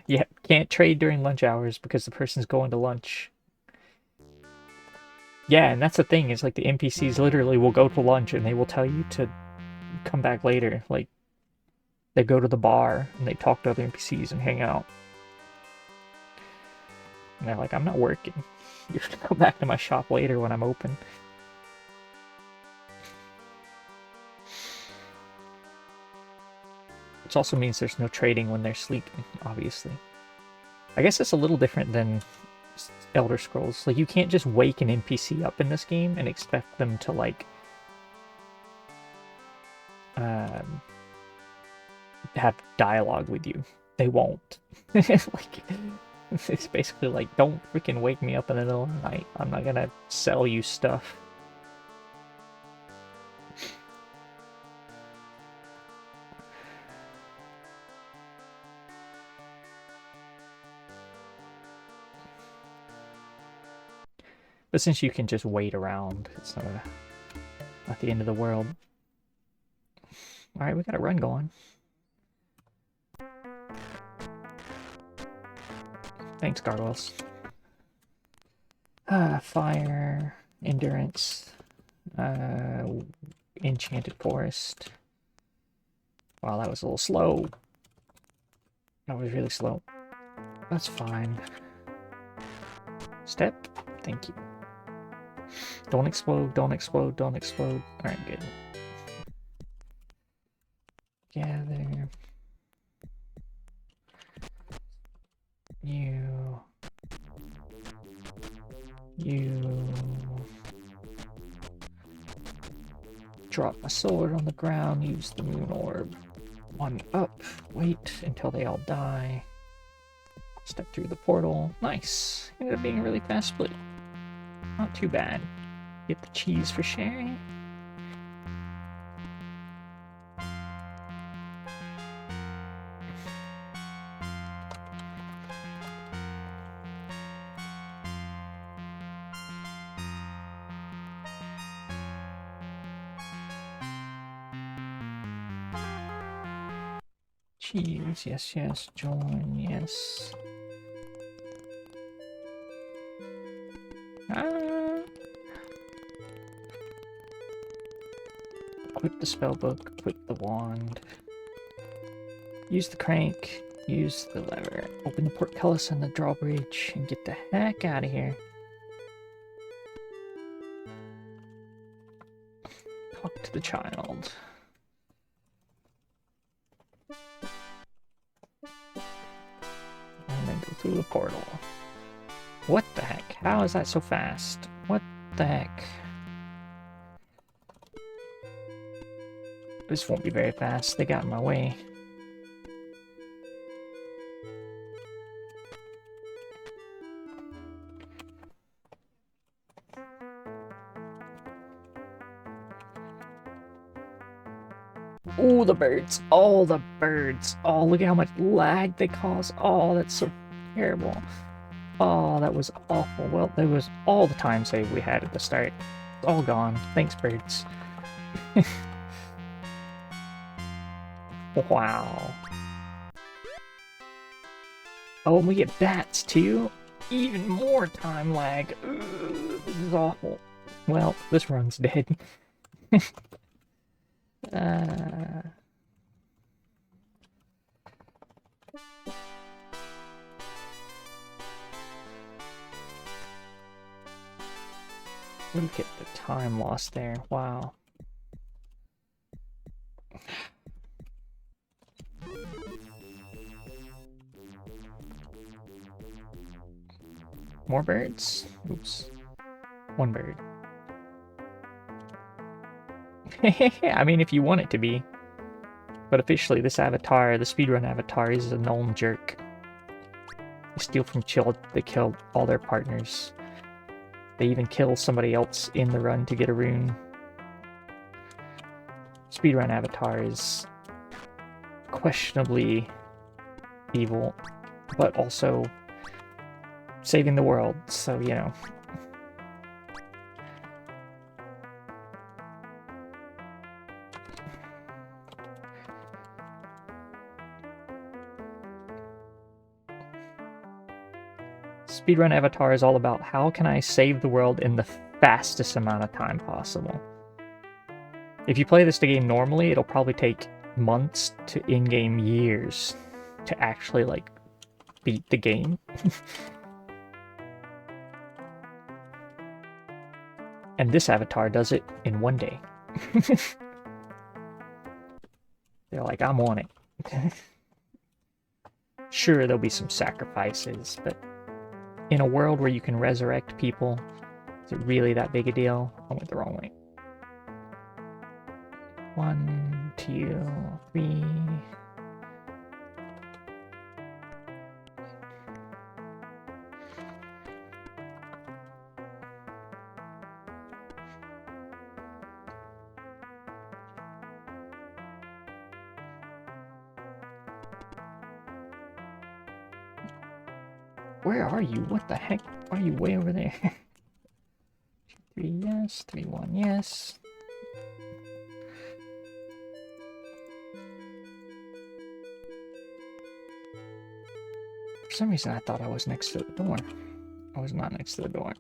Yeah, can't trade during lunch hours because the person's going to lunch. Yeah, and that's the thing, is like the NPCs literally will go to lunch and they will tell you to come back later. Like, they go to the bar and they talk to other NPCs and hang out. And they're like, I'm not working. You have to come back to my shop later when I'm open. Which also means there's no trading when they're sleeping, obviously. I guess it's a little different than Elder Scrolls. Like, you can't just wake an NPC up in this game and expect them to, like, have dialogue with you. They won't. Like, it's basically like, don't freaking wake me up in the middle of the night. I'm not gonna sell you stuff. But since you can just wait around, it's not the end of the world. Alright, we got a run going. Thanks, Gargoyles. Fire, endurance, enchanted forest. Wow, that was a little slow. That was really slow. That's fine. Step, thank you. Don't explode, don't explode, don't explode. Alright, good. Gather. You. Drop my sword on the ground, use the moon orb. One up, wait until they all die. Step through the portal. Nice. Ended up being a really fast split. Not too bad. Get the cheese for sharing. Cheese, yes, yes. Join, yes. Equip the spellbook, equip the wand. Use the crank, use the lever. Open the portcullis and the drawbridge and get the heck out of here. Talk to the child. And then go through the portal. What the heck? How is that so fast? What the heck? This won't be very fast. They got in my way. Oh, the birds. Oh, the birds. Oh, look at how much lag they cause. Oh, that's so terrible. Oh, that was awful. Well, there was all the time save we had at the start. It's all gone. Thanks, birds. Wow. Oh, and we get bats, too? Even more time lag. Ugh, this is awful. Well, this run's dead. Look at the time lost there. Wow. More birds? Oops. One bird. I mean, if you want it to be. But officially, this avatar, the speedrun avatar, is a known jerk. They steal from Chill, they kill all their partners. They even kill somebody else in the run to get a rune. Speedrun avatar is questionably evil, but also saving the world, so, you know. Speedrun Avatar is all about how can I save the world in the fastest amount of time possible. If you play this game normally, it'll probably take months to in-game years to actually, like, beat the game. And this avatar does it in 1 day. They're like, I'm on it. Sure, there'll be some sacrifices, but in a world where you can resurrect people, is it really that big a deal? I went the wrong way. 1, 2, 3... Where are you? What the heck? Why are you way over there? 3 yes, 3 1 yes. For some reason I thought I was next to the door. I was not next to the door.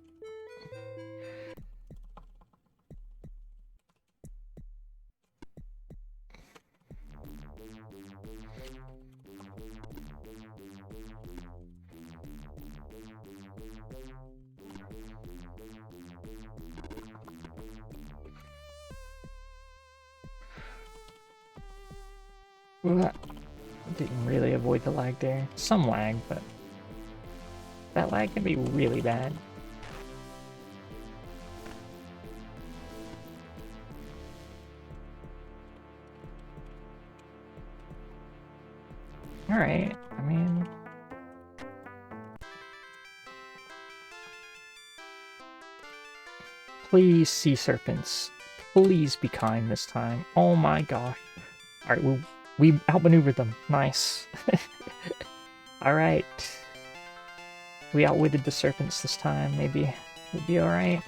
Well, that didn't really avoid the lag there. Some lag, but that lag can be really bad. Alright, I mean... Please, sea serpents. Please be kind this time. Oh my gosh. Alright, we outmaneuvered them. Nice. Alright. We outwitted the serpents this time. Maybe we'll be alright.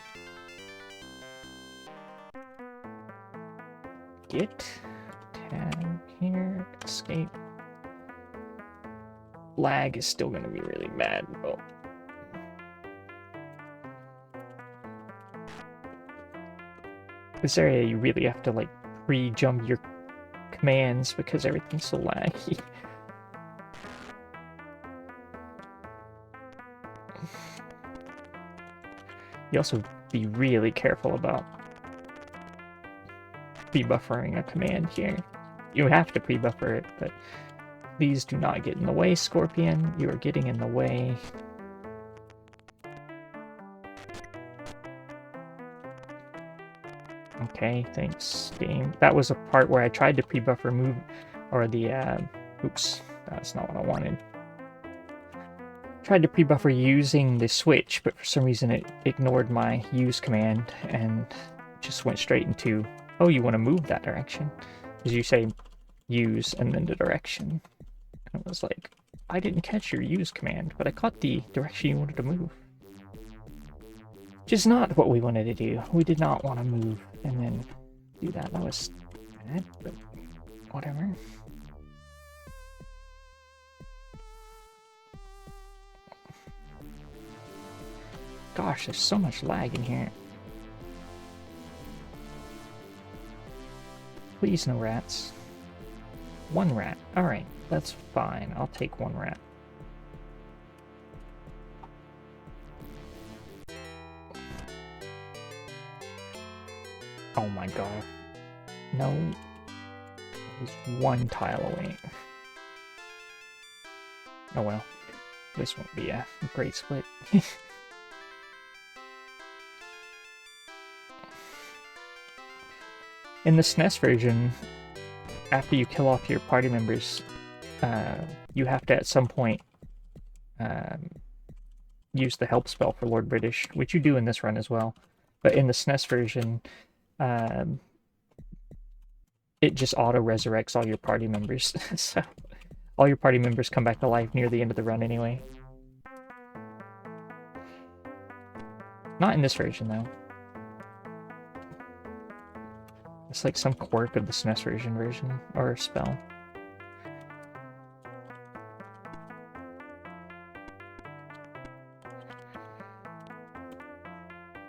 Get. Tab here. Escape. Lag is still going to be really bad, though. This area you really have to, like, pre-jump your commands because everything's so laggy. You also be really careful about pre-buffering a command here. You have to pre-buffer it, but please do not get in the way, Scorpion. You are getting in the way. Okay, thanks, game. That was a part where I tried to pre-buffer move, or the, oops, that's not what I wanted. Tried to pre-buffer using the switch, but for some reason it ignored my use command and just went straight into, oh, you want to move that direction? Because you say use and then the direction. And it was like, I didn't catch your use command, but I caught the direction you wanted to move. Which is not what we wanted to do. We did not want to move and then do that. That was bad, but whatever. Gosh, there's so much lag in here. Please, no rats. 1 rat. Alright, that's fine. I'll take 1 rat. Oh my god. No. I was 1 tile away. Oh well. This won't be a great split. In the SNES version, after you kill off your party members, you have to at some point use the help spell for Lord British, which you do in this run as well. But in the SNES version, it just auto-resurrects all your party members. So all your party members come back to life near the end of the run anyway. Not in this version, though. It's like some quirk of the SNES version, or spell.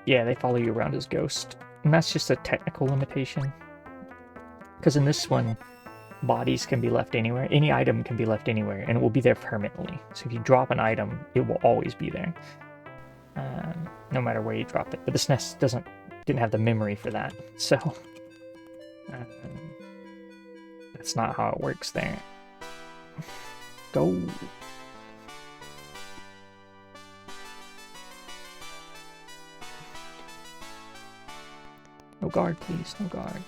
Yeah, they follow you around as ghost. And that's just a technical limitation. Because in this one, bodies can be left anywhere. Any item can be left anywhere, and it will be there permanently. So if you drop an item, it will always be there. No matter where you drop it. But this nest didn't have the memory for that. So that's not how it works there. Go. No guard, please. No guard.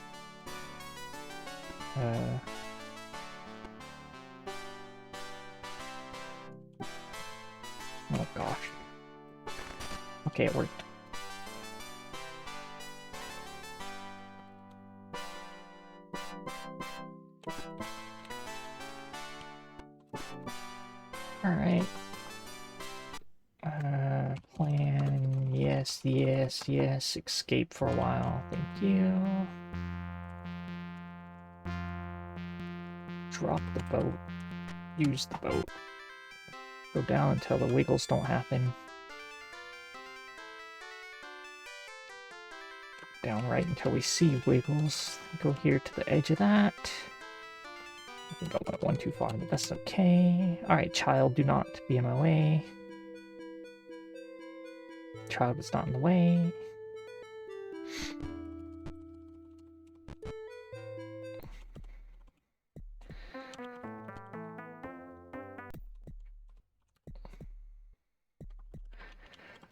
Oh gosh. Okay, it worked. Alright. Plan. Yes, yes, yes. Escape for a while. Thank you. Drop the boat. Use the boat. Go down until the wiggles don't happen. Down right until we see wiggles. Go here to the edge of that. I think I went one too far, but that's okay. Alright, child, do not be in my way. Child is not in the way.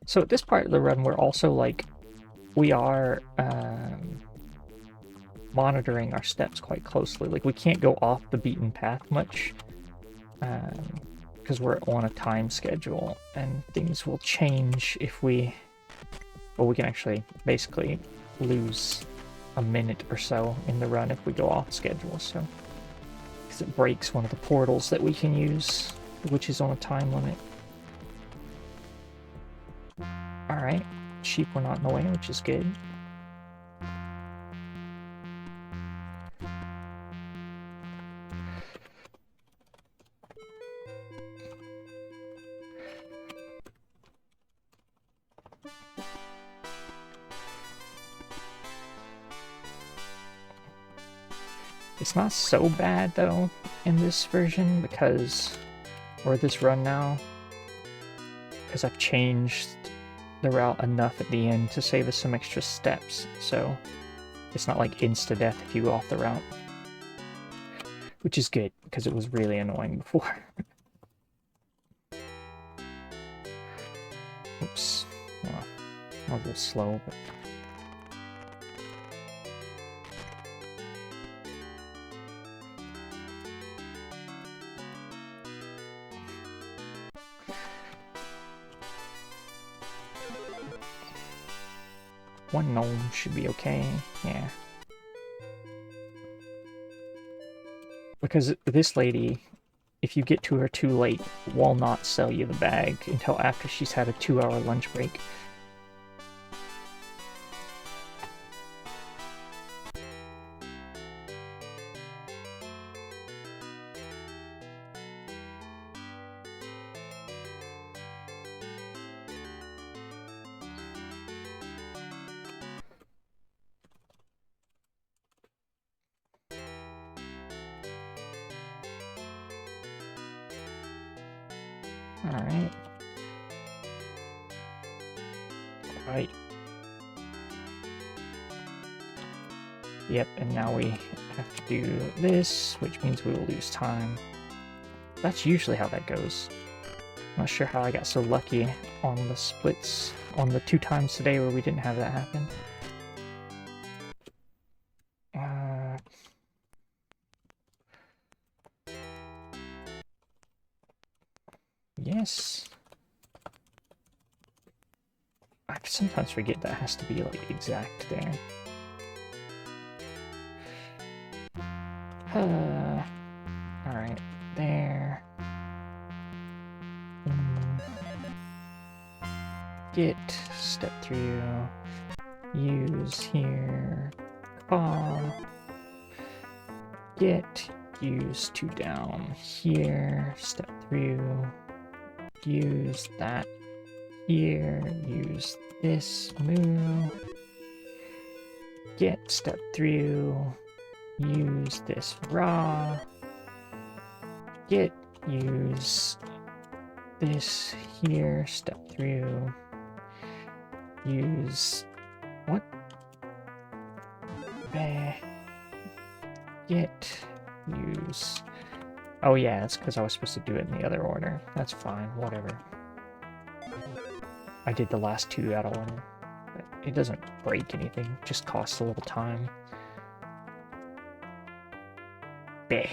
So at this part of the run, we're also like, we are monitoring our steps quite closely. Like, we can't go off the beaten path much because we're on a time schedule, and things will change if we, well, we can actually basically lose a minute or so in the run if we go off schedule. So, because it breaks one of the portals that we can use, which is on a time limit. Alright, sheep were not in the way, which is good. It's not so bad, though, in this version, because, or this run now, because I've changed the route enough at the end to save us some extra steps, so it's not like insta-death if you go off the route. Which is good, because it was really annoying before. Oops. Well, I was a little slow, but... One gnome should be okay, yeah. Because this lady, if you get to her too late, will not sell you the bag until after she's had a 2-hour lunch break. Alright. Right. Yep, and now we have to do this, which means we will lose time. That's usually how that goes. Not sure how I got so lucky on the splits, on the 2 times today where we didn't have that happen. Yes. I sometimes forget that has to be, like, exact there. Alright, there. Get, step through, use here, get, use 2 down here, step through, use that here, use this, moo. Get, step through. Use this raw. Get, use this here, step through. Use what? Get, use. Oh yeah, it's because I was supposed to do it in the other order. That's fine, whatever. I did the last two out of order. But it doesn't break anything, just costs a little time. Bleh.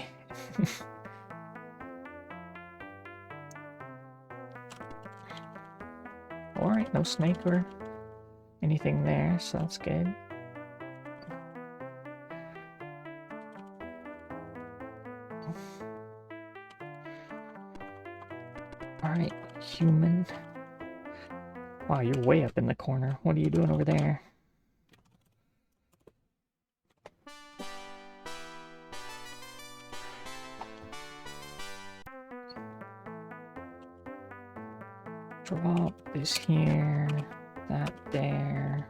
Alright, no snake or anything there, so that's good. Alright, human. Wow, you're way up in the corner. What are you doing over there? Drop this here, that there.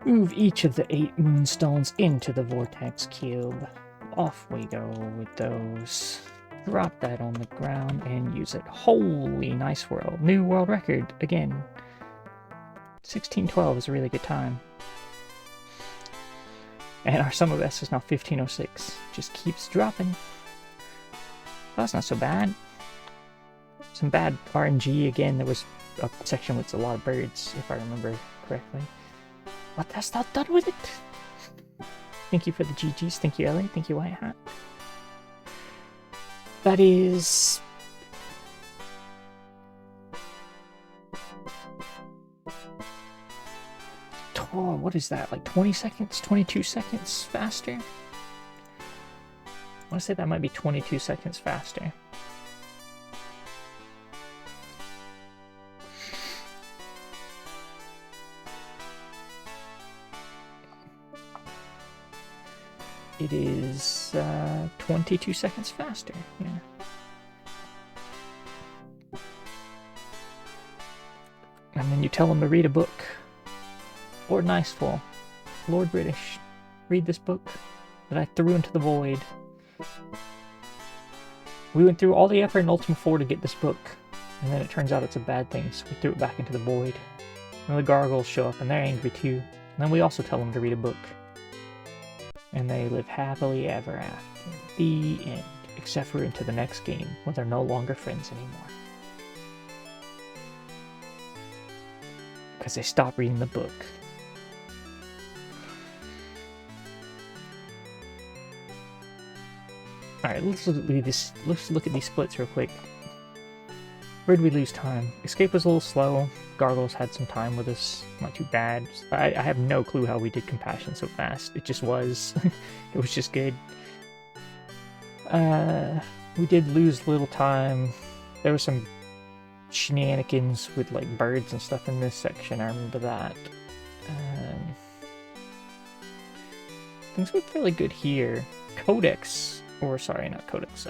Move each of the 8 moonstones into the vortex cube. Off we go with those. Drop that on the ground and use it. Holy, nice world. New world record, again. 1612 is a really good time. And our summer best is now 1506. Just keeps dropping. Well, that's not so bad. Some bad RNG again. There was a section with a lot of birds, if I remember correctly. But that's not done with it. Thank you for the GGs. Thank you, Ellie. Thank you, White Hat. That is... Oh, what is that? Like 20 seconds? 22 seconds faster? I want to say that might be 22 seconds faster. It is 22 seconds faster, yeah. And then you tell them to read a book. Lord Niceful, Lord British, read this book that I threw into the void. We went through all the effort in Ultima IV to get this book, and then it turns out it's a bad thing, so we threw it back into the void. And the gargoyles show up, and they're angry too. And then we also tell them to read a book. And they live happily ever after. The end. Except for into the next game, where they're no longer friends anymore. Because they stopped reading the book. Alright, let's look at these splits real quick. Where did we lose time? Escape was a little slow. Gargoyles had some time with us. Not too bad. I have no clue how we did Compassion so fast. It just was. It was just good. We did lose a little time. There was some shenanigans with like birds and stuff in this section. I remember that. Things went fairly good here. Codex. Or sorry, not Codex.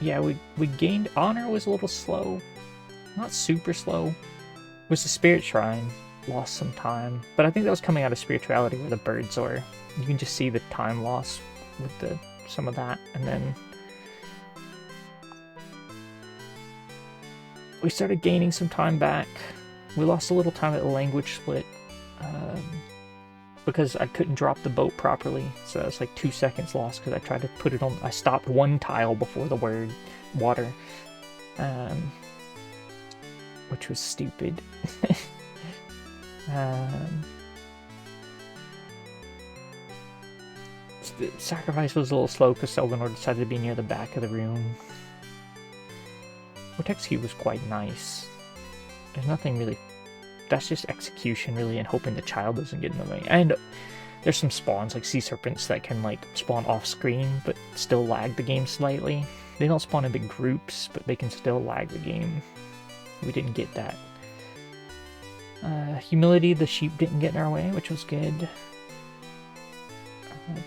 Yeah, we gained honor was a little slow. Not super slow. It was the Spirit Shrine. Lost some time. But I think that was coming out of Spirituality where the birds are. You can just see the time loss with some of that. And then we started gaining some time back. We lost a little time at the language split. Because I couldn't drop the boat properly, so that was like 2 seconds lost because I tried to put it on. I stopped one tile before the word water, which was stupid. The sacrifice was a little slow because Selvanor decided to be near the back of the room. Vortex Cube was quite nice. There's nothing really. That's just execution, really, and hoping the child doesn't get in the way. And there's some spawns, like sea serpents, that can, like, spawn off-screen, but still lag the game slightly. They don't spawn in big groups, but they can still lag the game. We didn't get that. Humility, the sheep didn't get in our way, which was good.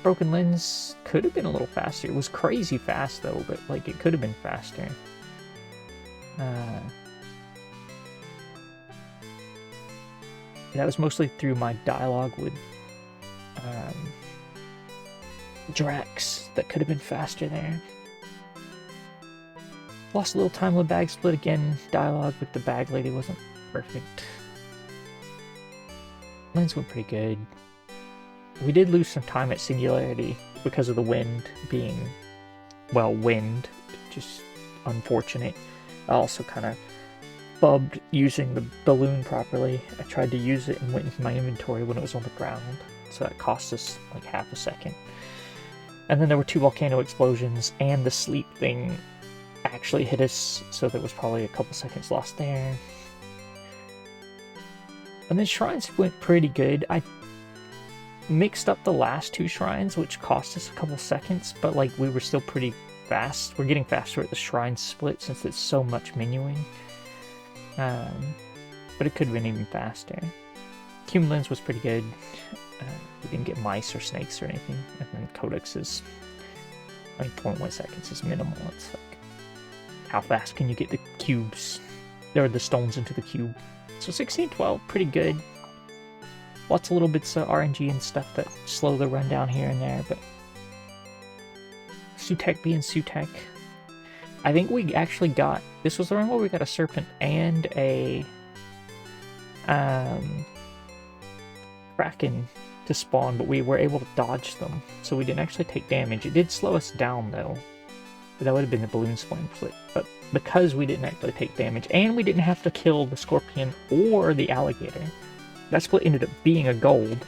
Broken Lens could have been a little faster. It was crazy fast, though, but, like, it could have been faster. That was mostly through my dialogue with Drax. That could have been faster there. Lost a little time with bag split again. Dialogue with the bag lady wasn't perfect. Lens went pretty good. We did lose some time at Singularity because of the wind being, well, wind. Just unfortunate. I also kind of bubbed using the balloon properly. I tried to use it and went into my inventory when it was on the ground. So that cost us like half a second. And then there were 2 volcano explosions, and the sleep thing actually hit us, so there was probably a couple seconds lost there. And then shrines went pretty good. I mixed up the last 2 shrines, which cost us a couple seconds, but like we were still pretty fast. We're getting faster at the shrine split since it's so much menuing. But it could have been even faster. Human lens was pretty good. We didn't get mice or snakes or anything. And then Codex is, I mean, 0.1 seconds is minimal. It's like, how fast can you get the cubes? Or the stones into the cube. So 1612, pretty good. Lots of little bits of RNG and stuff that slow the run down here and there, but Sutek being Sutek. I think we actually got, this was the run where we got a serpent and a Kraken to spawn, but we were able to dodge them, so we didn't actually take damage. It did slow us down though. That would have been the balloon flame flip, but because we didn't actually take damage, and we didn't have to kill the scorpion or the alligator, that split ended up being a gold,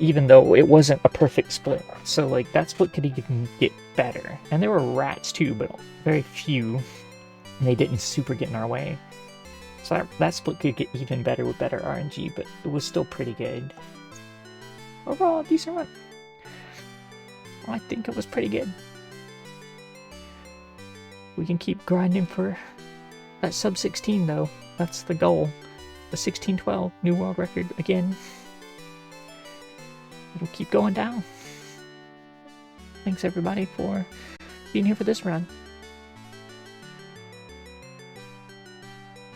even though it wasn't a perfect split. So like that split could even get better. And there were rats too, but very few, and they didn't super get in our way. So that split could get even better with better RNG, but it was still pretty good. Overall, a decent run. I think it was pretty good. We can keep grinding for that sub 16 though. That's the goal. The 1612 new world record again. It'll keep going down. Thanks everybody for being here for this run.